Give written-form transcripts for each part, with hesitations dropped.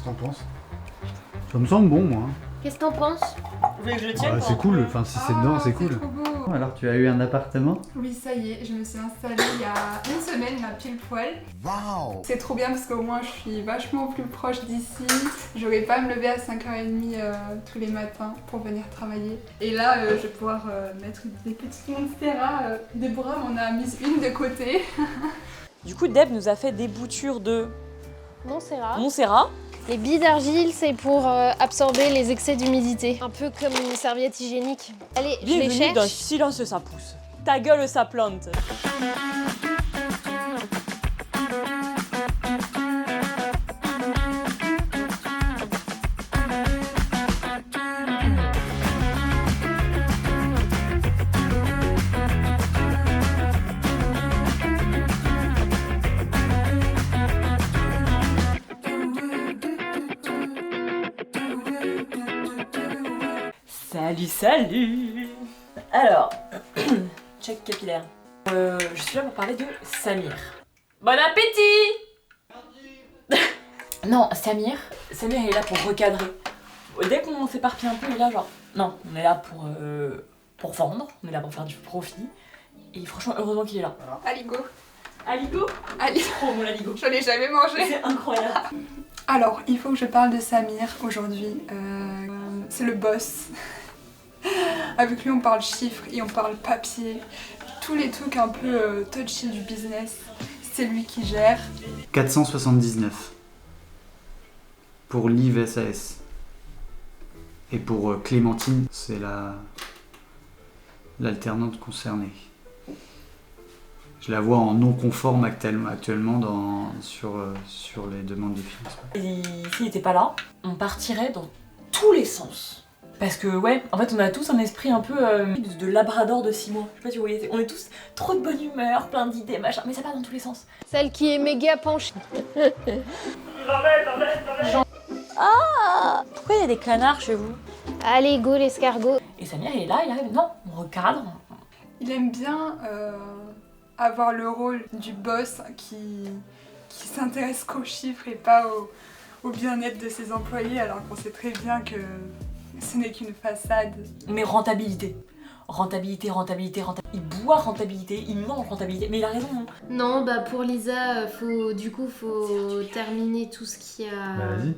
Qu'est-ce que t'en penses? Ça me semble bon, moi. Qu'est-ce que t'en penses? Vous voulez que je le tienne? C'est cool, enfin si c'est dedans, c'est cool. Trop beau. Alors tu as eu un appartement? Oui, ça y est, je me suis installée il y a une semaine, là, pile poil. Wow. C'est trop bien parce qu'au moins je suis vachement plus proche d'ici. J'aurais pas à me lever à 5h30 tous les matins pour venir travailler. Et là, je vais pouvoir mettre des petites monstera. Déborah m'en a mis une de côté. Du coup, Deb nous a fait des boutures de Montserrat. Les billes d'argile, c'est pour absorber les excès d'humidité. Un peu comme une serviette hygiénique. Allez, je les Bienvenue dans cherche. Silence ça pousse. Ta gueule ça plante. Salut. Alors, check capillaire. Je suis là pour parler de Samir. Bon appétit. Non, Samir il est là pour recadrer. Dès qu'on s'éparpille un peu, il est là genre... Non, on est là pour vendre, on est là pour faire du profit. Et franchement, heureusement qu'il est là. Aligo. Aligo. Oh mon aligo. Je l'ai jamais mangé. C'est incroyable. Alors, il faut que je parle de Samir aujourd'hui. C'est le boss. Avec lui, on parle chiffres et on parle papier. Tous les trucs un peu touchy du business, c'est lui qui gère. 479 pour Liv SAS. Et pour Clémentine, c'est l'alternante concernée. Je la vois en non conforme actuellement sur les demandes de financement. Et s'il n'était pas là, on partirait dans tous les sens. Parce que ouais, en fait on a tous un esprit un peu de labrador de 6 mois. Je sais pas si vous voyez, on est tous trop de bonne humeur, plein d'idées, machin, mais ça part dans tous les sens. Celle qui est méga penchée. Ah, pourquoi il y a des canards chez vous? Allez, go l'escargot. Et Samir il est là, il arrive, non, on recadre. Il aime bien avoir le rôle du boss qui s'intéresse qu'aux chiffres et pas au bien-être de ses employés, alors qu'on sait très bien que ce n'est qu'une façade. Mais rentabilité. Rentabilité. Il boit rentabilité, il mange rentabilité, mais il a raison. Hein. Non, bah pour Lisa, faut terminer tout ce qu'il y a. Bah vas-y.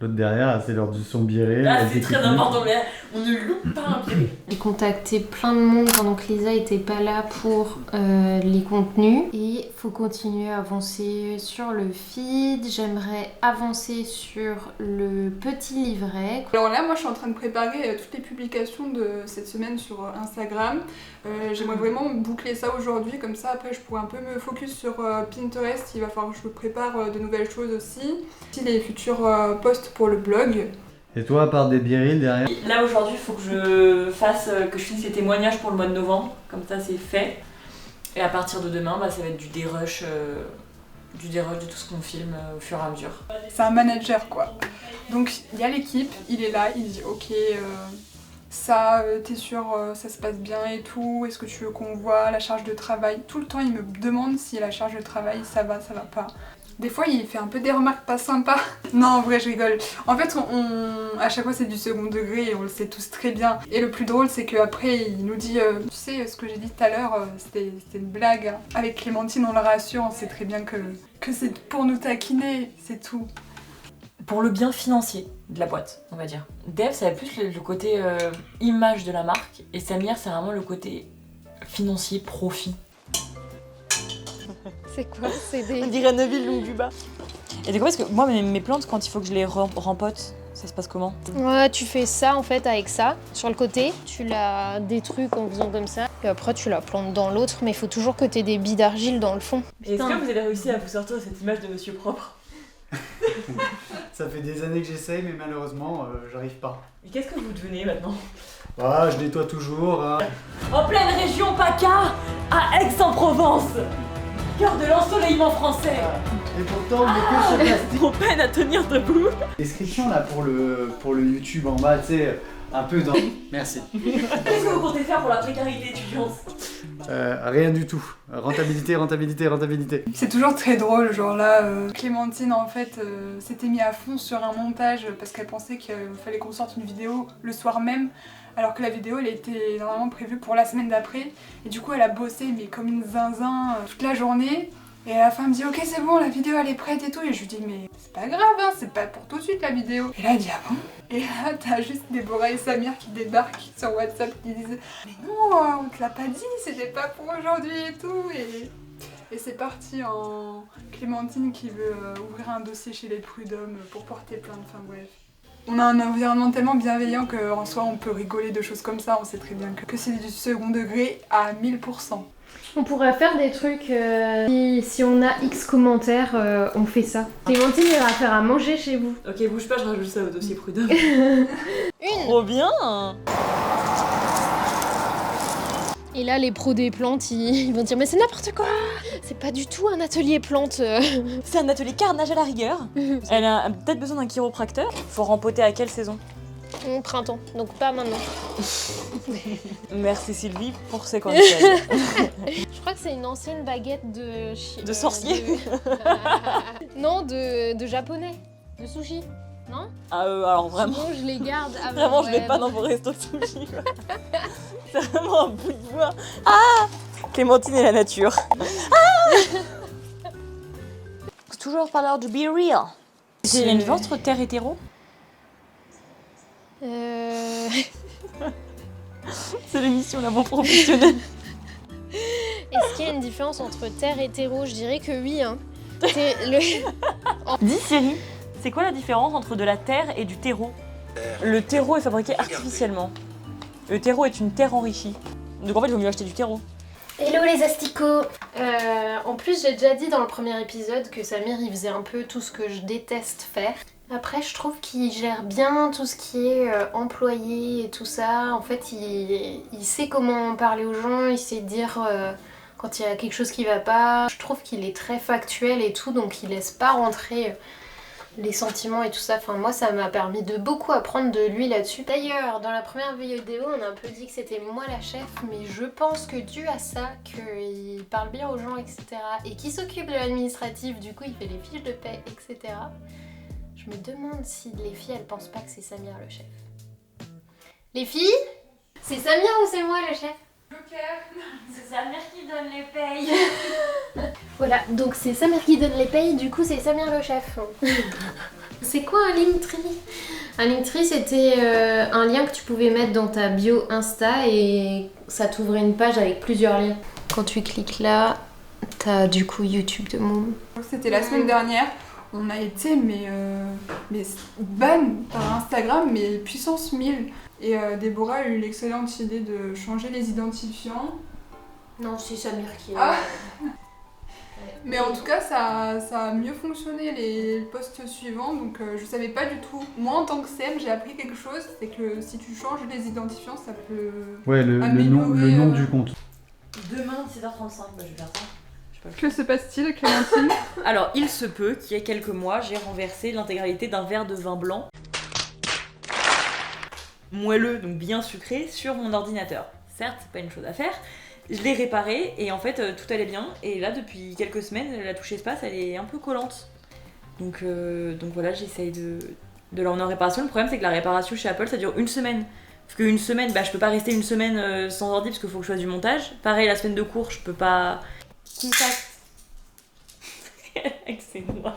L'autre derrière, c'est l'heure du son biré. Ah, c'est très important, mais on ne loupe pas un biré. J'ai contacté plein de monde pendant que Lisa était pas là pour les contenus. Et faut continuer à avancer sur le feed. J'aimerais avancer sur le petit livret. Alors là, moi je suis en train de préparer toutes les publications de cette semaine sur Instagram. J'aimerais vraiment boucler ça aujourd'hui, comme ça après je pourrais un peu me focus sur Pinterest. Il va falloir que je prépare de nouvelles choses aussi. Aussi les futurs posts pour le blog. Et toi, à part des birils derrière? Là aujourd'hui, il faut que je finisse les témoignages pour le mois de novembre, comme ça c'est fait. Et à partir de demain, bah, ça va être du dérush de tout ce qu'on filme au fur et à mesure. C'est un manager quoi. Donc il y a l'équipe, il est là, il dit ok, ça, t'es sûr, ça se passe bien et tout, est-ce que tu veux qu'on voit la charge de travail? Tout le temps il me demande si la charge de travail ça va pas. Des fois, il fait un peu des remarques pas sympas. Non, en vrai, je rigole. En fait, à chaque fois, c'est du second degré et on le sait tous très bien. Et le plus drôle, c'est qu'après, il nous dit tu sais, ce que j'ai dit tout à l'heure, c'était une blague. Avec Clémentine, on le rassure, on sait très bien que c'est pour nous taquiner, c'est tout. Pour le bien financier de la boîte, on va dire. Dev, ça va plus le côté image de la marque. Et Samir, c'est vraiment le côté financier, profit. C'est quoi? C'est On des... dirait Neville longue du bas. Et du coup, parce que moi, mes plantes, quand il faut que je les rempote, ça se passe comment? Ouais, tu fais ça en fait avec ça, sur le côté. Tu la détruis en faisant comme ça. Et après, tu la plantes dans l'autre, mais il faut toujours que tu aies des billes d'argile dans le fond. Est-ce que vous avez réussi à vous sortir de cette image de monsieur propre? Ça fait des années que j'essaye, mais malheureusement, j'arrive pas. Et qu'est-ce que vous devenez maintenant? Ah, je nettoie toujours. Hein. En pleine région PACA, à Aix-en-Provence, cœur de l'ensoleillement français. Et pourtant, on est que sur plastique. On peine à tenir debout. Description là pour le YouTube en bas, tu sais, un peu dans. Merci. Qu'est-ce que vous comptez faire pour la précarité étudiante? Rien du tout. Rentabilité, rentabilité, rentabilité. C'est toujours très drôle, genre là, Clémentine en fait s'était mis à fond sur un montage parce qu'elle pensait qu'il fallait qu'on sorte une vidéo le soir même, alors que la vidéo elle était normalement prévue pour la semaine d'après, et du coup elle a bossé mais comme une zinzin toute la journée, et à la fin elle me dit ok c'est bon la vidéo elle est prête et tout, et je lui dis mais c'est pas grave hein, c'est pas pour tout de suite la vidéo. Et là elle dit ah bon. Et là t'as juste Déborah et Samir qui débarquent sur WhatsApp qui disent mais non on te l'a pas dit, c'était pas pour aujourd'hui et tout, et c'est parti en Clémentine qui veut ouvrir un dossier chez les prud'hommes pour porter plainte, enfin bref. On a un environnement tellement bienveillant qu'en soi on peut rigoler de choses comme ça, on sait très bien que c'est du second degré à 1000%. On pourrait faire des trucs, si on a X commentaires, on fait ça. Clémentine ira faire à manger chez vous. Ok, bouge pas, je rajoute ça au dossier prud'homme. Une. Trop bien. Et là, les pros des plantes, ils vont dire mais c'est n'importe quoi. C'est pas du tout un atelier plantes. C'est un atelier carnage à la rigueur. Elle a peut-être besoin d'un chiropracteur. Faut rempoter à quelle saison? Printemps, donc pas maintenant. Merci Sylvie pour ces conseils. Je crois que c'est une ancienne baguette de... De sorcier. Non, de japonais, de sushi, non? Alors vraiment. Sinon, je les garde. Vraiment, je vais pas dans vos restos de sushi. C'est vraiment un bout de bois. Ah, Clémentine et la nature. Ah. Toujours par l'heure du be real. Il y a une différence entre terre et terreau? C'est l'émission la moins professionnelle. Est-ce qu'il y a une différence entre terre et terreau? Je dirais que oui. Hein. Dis Siri, c'est quoi la différence entre de la terre et du terreau? Le terreau est fabriqué artificiellement. Le terreau est une terre enrichie. Donc en fait, il vaut mieux acheter du terreau. Hello les asticots. En plus, j'ai déjà dit dans le premier épisode que Samir, il faisait un peu tout ce que je déteste faire. Après, je trouve qu'il gère bien tout ce qui est employé et tout ça. En fait, il sait comment parler aux gens, il sait dire quand il y a quelque chose qui va pas. Je trouve qu'il est très factuel et tout, donc il laisse pas rentrer les sentiments et tout ça. Enfin, moi, ça m'a permis de beaucoup apprendre de lui là-dessus. D'ailleurs, dans la première vidéo, on a un peu dit que c'était moi la chef, mais je pense que dû à ça, qu'il parle bien aux gens, etc. et qu'il s'occupe de l'administratif, du coup, il fait les fiches de paie, etc. Je me demande si les filles, elles pensent pas que c'est Samir le chef. Les filles? C'est Samir ou c'est moi le chef? C'est Samir qui donne les payes. Voilà, donc c'est Samir qui donne les payes, du coup c'est Samir le chef. C'est quoi un Linktree? Un Linktree, c'était un lien que tu pouvais mettre dans ta bio Insta et ça t'ouvrait une page avec plusieurs liens. Quand tu cliques là, t'as du coup YouTube de Moom. C'était la semaine dernière. On a été mais ban par Instagram, mais puissance 1000. Et Déborah a eu l'excellente idée de changer les identifiants. Non, c'est Samir qui est... Ah. Mais en tout cas, ça a mieux fonctionné les posts suivants, donc je savais pas du tout. Moi, en tant que CM, j'ai appris quelque chose, c'est que si tu changes les identifiants, ça peut le nom du compte. Demain, 17h35, je vais faire ça. Que se passe-t-il, Clémentine? Alors, il se peut qu'il y ait quelques mois, j'ai renversé l'intégralité d'un verre de vin blanc moelleux, donc bien sucré, sur mon ordinateur. Certes, c'est pas une chose à faire. Je l'ai réparé et en fait, tout allait bien. Et là, depuis quelques semaines, la touche espace, elle est un peu collante. Donc voilà, j'essaye de l'emmener en réparation. Le problème, c'est que la réparation chez Apple, ça dure une semaine. Parce qu'une semaine, je peux pas rester une semaine sans ordi parce qu'il faut que je fasse du montage. Pareil, la semaine de cours, je peux pas... Contact. C'est moi.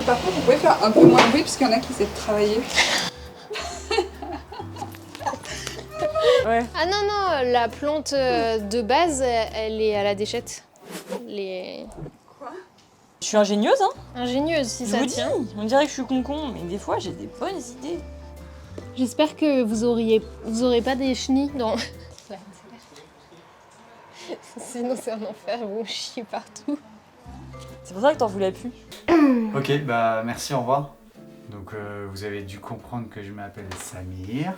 Par contre, vous pouvez faire un peu moins de bruit parce qu'il y en a qui essaient de travailler. Ouais. Ah non, la plante de base, elle est à la déchette. Quoi? Je suis ingénieuse, hein. Ingénieuse, si Je ça vous tient. dis, on dirait que je suis con-con, mais des fois, j'ai des bonnes idées. J'espère que vous aurez pas des chenilles dans... Sinon c'est un enfer, vous chiez partout. C'est pour ça que t'en voulais plus. Ok, merci, au revoir. Donc vous avez dû comprendre que je m'appelle Samir.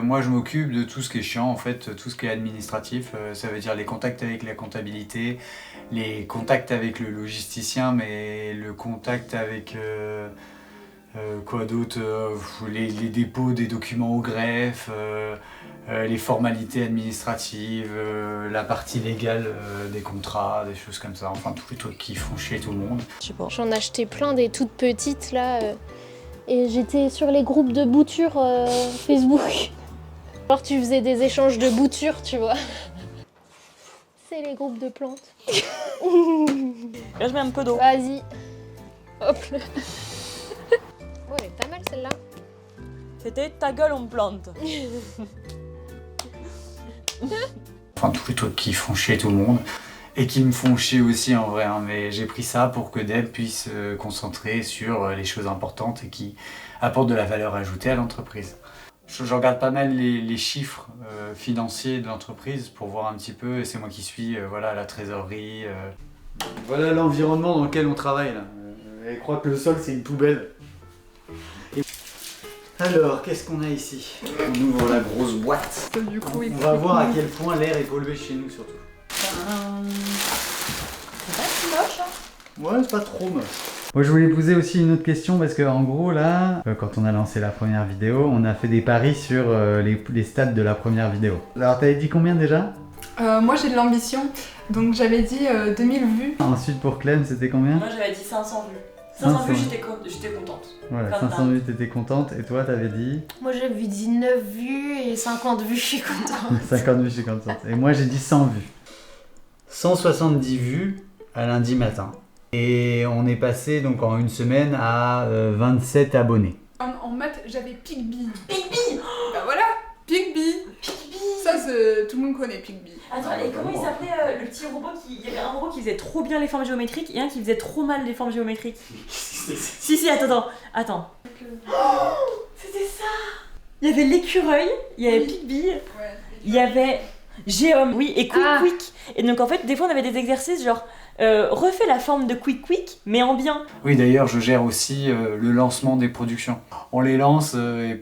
Moi je m'occupe de tout ce qui est chiant en fait, tout ce qui est administratif, ça veut dire les contacts avec la comptabilité, les contacts avec le logisticien, mais le contact avec Quoi d'autre, les dépôts des documents au greffe, les formalités administratives, la partie légale des contrats, des choses comme ça, enfin tous les trucs qui font chier tout le monde. Je sais pas. J'en achetais plein des toutes petites là. Et j'étais sur les groupes de boutures Facebook. Alors tu faisais des échanges de boutures, tu vois. C'est les groupes de plantes. Là, je mets un peu d'eau. Vas-y. Hop là. Oh, elle est pas mal celle-là. C'était ta gueule, on me plante. Enfin tous les trucs qui font chier tout le monde. Et qui me font chier aussi en vrai, hein, mais j'ai pris ça pour que Deb puisse se concentrer sur les choses importantes et qui apportent de la valeur ajoutée à l'entreprise. Je regarde pas mal les chiffres financiers de l'entreprise pour voir un petit peu, et c'est moi qui suis voilà, la trésorerie. Voilà l'environnement dans lequel on travaille là. Elle croit que le sol c'est une poubelle. Et... Alors, qu'est-ce qu'on a ici? On ouvre la grosse boîte. Ça, du coup, On va voir à quel point l'air est pollué chez nous surtout. C'est pas si moche, hein. Ouais, c'est pas trop moche. Moi, je voulais poser aussi une autre question parce que en gros là, quand on a lancé la première vidéo, on a fait des paris sur les stats de la première vidéo. Alors, t'avais dit combien déjà? moi j'ai de l'ambition, donc j'avais dit 2000 vues. Ensuite pour Clem, c'était combien? Moi, j'avais dit 500 vues. 500 vues, 500. j'étais contente. Voilà, Comme 500 vues, t'étais contente. Et toi, t'avais dit? Moi j'avais dit 9 vues et 50 vues, je suis contente. 50 vues, je suis contente. Et moi, j'ai dit 100 vues. 170 vues à lundi matin. Et on est passé donc en une semaine à 27 abonnés. En maths, j'avais Pigby. Pigby. Bah voilà, Pigby. Ça, tout le monde connaît Pigby. Attends, et comment il s'appelait le petit robot Il y avait un robot qui faisait trop bien les formes géométriques et un qui faisait trop mal les formes géométriques. Si, attends. C'était ça. Il y avait l'écureuil, il y avait Pigby, Ouais. il y avait Géom, oui, et Quick Ah. Quick. Et donc en fait, des fois on avait des exercices genre refais la forme de Quick Quick, mais en bien. Oui, d'ailleurs, je gère aussi le lancement des productions. On les lance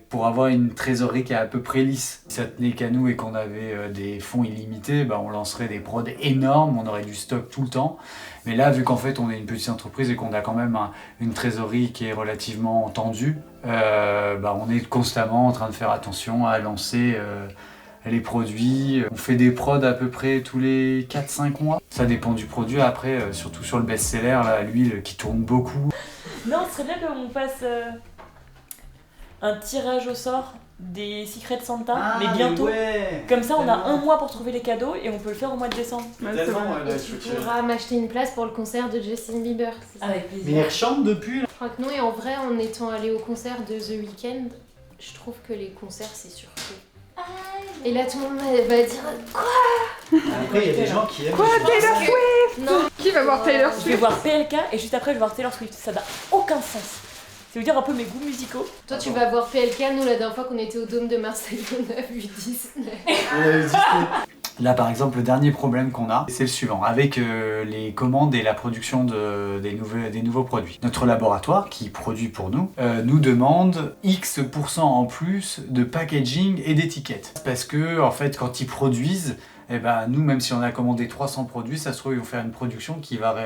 pour avoir une trésorerie qui est à peu près lisse. Si ça tenait qu'à nous et qu'on avait des fonds illimités, bah, on lancerait des prods énormes, on aurait du stock tout le temps. Mais là, vu qu'en fait, on est une petite entreprise et qu'on a quand même une trésorerie qui est relativement tendue, bah, on est constamment en train de faire attention à lancer les produits. On fait des prods à peu près tous les 4-5 mois. Ça dépend du produit. Après, surtout sur le best-seller, l'huile qui tourne beaucoup. Non, ce serait bien qu'on fasse un tirage au sort des Secret Santa, mais bientôt. Ouais, Comme ça, on a un mois pour trouver les cadeaux et on peut le faire au mois de décembre. Ouais, c'est vrai. Et tu pourras m'acheter une place pour le concert de Justin Bieber. C'est ça. Avec Mais plaisir. il rechante depuis là. Je crois que non, et en vrai, en étant allé au concert de The Weeknd, je trouve que les concerts c'est surpris. Et là, tout le monde va dire quoi? Après, il y a des gens qui aiment. Taylor Swift. Non, Qui va voir Taylor Je vais Swift? voir PLK et juste après je vais voir Taylor Swift. Ça n'a aucun sens. C'est vous dire un peu mes goûts musicaux. toi tu vas voir PLK. Nous, la dernière fois qu'on était au Dôme de Marseille, on a vu Disney. Là, par exemple, le dernier problème qu'on a, c'est le suivant. Avec les commandes et la production des nouveaux produits. Notre laboratoire, qui produit pour nous, nous demande X% en plus de packaging et d'étiquettes. Parce que, en fait, quand ils produisent, eh ben, nous, même si on a commandé 300 produits, ça se trouve, ils vont faire une production qui va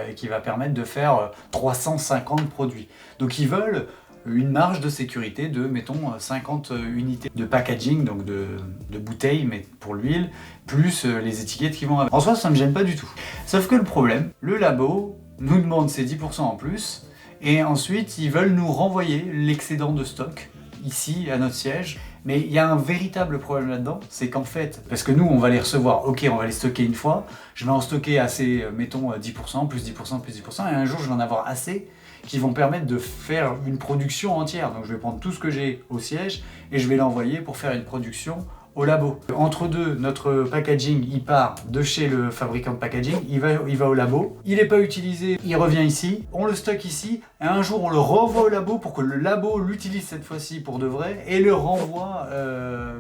permettre de faire 350 produits. Donc, ils veulent une marge de sécurité de, mettons, 50 unités de packaging, donc de bouteilles, mais pour l'huile, plus les étiquettes qui vont avec. En soi, ça ne me gêne pas du tout. Sauf que le problème, le labo nous demande ces 10% en plus, et ensuite, ils veulent nous renvoyer l'excédent de stock, ici, à notre siège. Mais il y a un véritable problème là-dedans, c'est qu'en fait, parce que nous, on va les recevoir, ok, on va les stocker une fois, je vais en stocker assez, mettons, 10%, plus 10%, plus 10%, et un jour, je vais en avoir assez qui vont permettre de faire une production entière. Donc je vais prendre tout ce que j'ai au siège et je vais l'envoyer pour faire une production au labo. Entre deux, notre packaging, il part de chez le fabricant de packaging, il va au labo, il n'est pas utilisé, il revient ici, on le stocke ici, et un jour on le renvoie au labo pour que le labo l'utilise cette fois-ci pour de vrai et le renvoie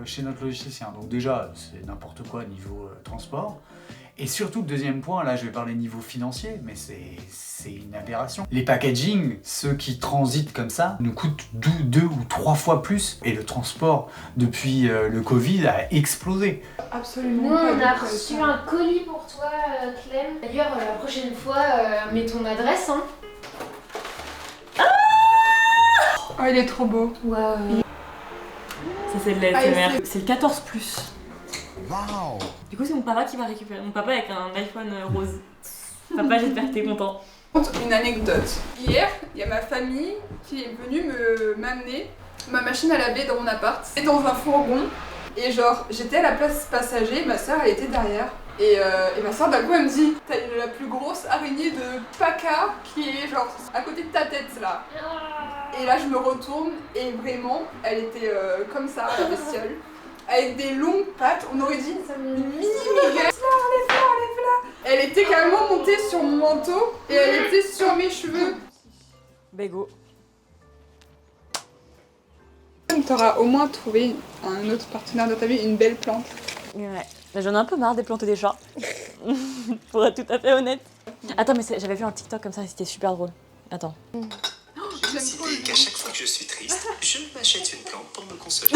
chez notre logisticien. Donc déjà, c'est n'importe quoi niveau transport. Et surtout, le deuxième point, là je vais parler niveau financier, mais c'est une aberration. Les packaging, ceux qui transitent comme ça, nous coûtent 2 ou 3 fois plus. Et le transport, depuis le Covid, a explosé. Absolument. Nous, pas on a d'accord avec reçu ça. un colis pour toi, Clem. D'ailleurs, la prochaine fois, mets ton adresse, hein. Oh, il est trop beau. Waouh. Ça c'est de l'ASMR. C'est le 14+. Wow. Du coup c'est mon papa qui va récupérer. Mon papa avec un iPhone rose. Papa, j'espère que t'es content. Une anecdote. Hier, il y a ma famille qui est venue m'amener ma machine à laver dans mon appart. C'est dans un fourgon. Et genre, j'étais à la place passager, ma soeur elle était derrière. Et ma soeur d'un coup elle me dit t'as la plus grosse araignée de paca qui est genre à côté de ta tête là. Et là je me retourne et vraiment elle était comme ça la bestiole. Avec des longues pattes, on aurait dit une mini-miguel. Enlève-la. Elle était carrément montée sur mon manteau et elle était sur mes cheveux. Bégo. T'auras au moins trouvé un autre partenaire de ta vie, une belle plante. Ouais. J'en ai un peu marre des plantes des chats. Pour être tout à fait honnête. Attends, mais j'avais vu un TikTok comme ça et c'était super drôle. Attends. J'ai décidé qu'à chaque fois que je suis triste, je m'achète une plante pour me consoler.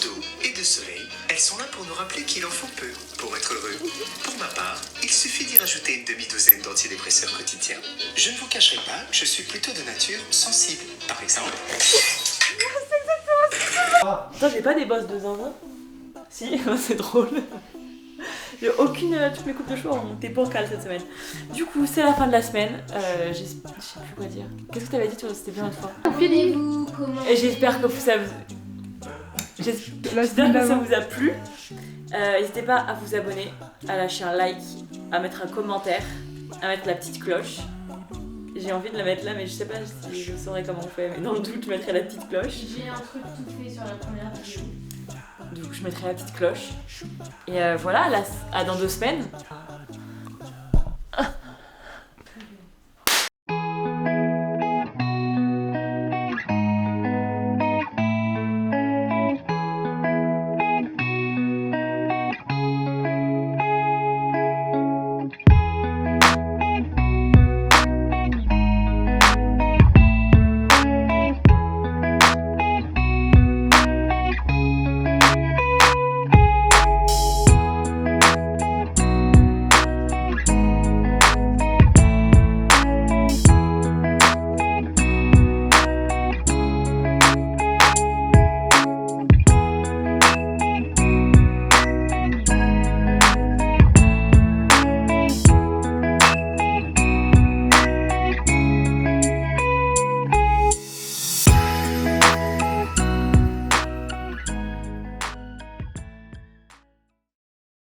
D'eau et de soleil, elles sont là pour nous rappeler qu'il en faut peu pour être heureux. Pour ma part, il suffit d'y rajouter une demi-douzaine d'antidépresseurs quotidiens. Je ne vous cacherai pas que je suis plutôt de nature sensible, par exemple. Attends, j'ai pas des bosses de zinzin. Si, c'est drôle. J'ai aucune. Toutes mes coupes de cheveux ont été pour cale cette semaine. Du coup, c'est la fin de la semaine. Je sais plus quoi dire. Qu'est-ce que t'avais dit, toi? C'était bien une fois. Abonnez-vous, commentez. Et j'espère que ça vous. J'espère que ça vous a plu. N'hésitez pas à vous abonner, à lâcher un like, à mettre un commentaire, à mettre la petite cloche. J'ai envie de la mettre là, mais je sais pas si je saurais comment on fait. Mais dans le doute, je mettrai la petite cloche. J'ai un truc tout fait sur la première vidéo. Donc je mettrai la petite cloche. Et voilà, là, à dans 2 semaines.